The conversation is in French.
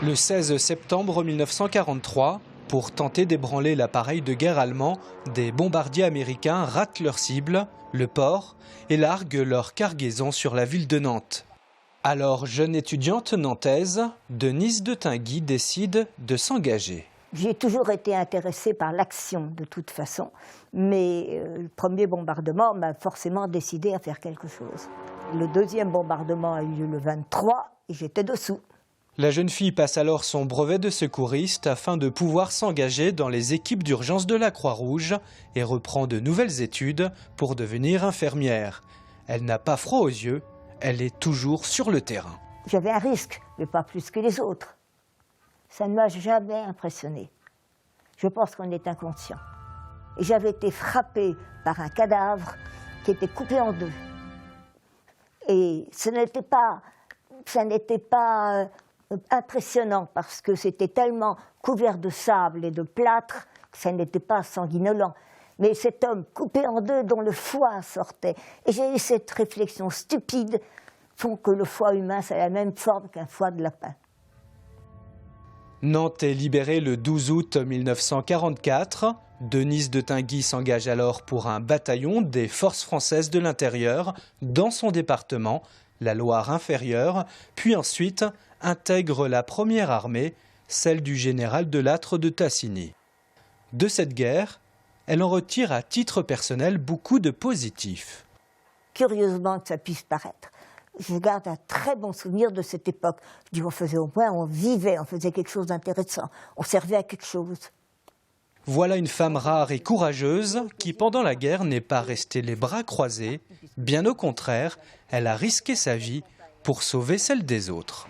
Le 16 septembre 1943, pour tenter d'ébranler l'appareil de guerre allemand, des bombardiers américains ratent leur cible, le port, et larguent leur cargaison sur la ville de Nantes. Alors, jeune étudiante nantaise, Denise de Tinguy décide de s'engager. J'ai toujours été intéressée par l'action de toute façon, mais le premier bombardement m'a forcément décidé à faire quelque chose. Le deuxième bombardement a eu lieu le 23 et j'étais dessous. La jeune fille passe alors son brevet de secouriste afin de pouvoir s'engager dans les équipes d'urgence de la Croix-Rouge et reprend de nouvelles études pour devenir infirmière. Elle n'a pas froid aux yeux, elle est toujours sur le terrain. J'avais un risque, mais pas plus que les autres. Ça ne m'a jamais impressionnée. Je pense qu'on est inconscient. Et j'avais été frappée par un cadavre qui était coupé en deux. Et ça n'était pas impressionnant parce que c'était tellement couvert de sable et de plâtre que ça n'était pas sanguinolent. Mais cet homme coupé en deux dont le foie sortait. Et j'ai eu cette réflexion stupide, font que le foie humain, c'est la même forme qu'un foie de lapin. Nantes est libérée le 12 août 1944. Denise de Tinguy s'engage alors pour un bataillon des forces françaises de l'intérieur dans son département, la Loire-Inférieure, puis ensuite intègre la première armée, celle du général de Lattre de Tassigny. De cette guerre, elle en retire à titre personnel beaucoup de positifs. Curieusement que ça puisse paraître, je garde un très bon souvenir de cette époque. Je dis, on faisait au moins, on vivait, on faisait quelque chose d'intéressant, on servait à quelque chose. Voilà une femme rare et courageuse qui, pendant la guerre, n'est pas restée les bras croisés. Bien au contraire, elle a risqué sa vie pour sauver celle des autres.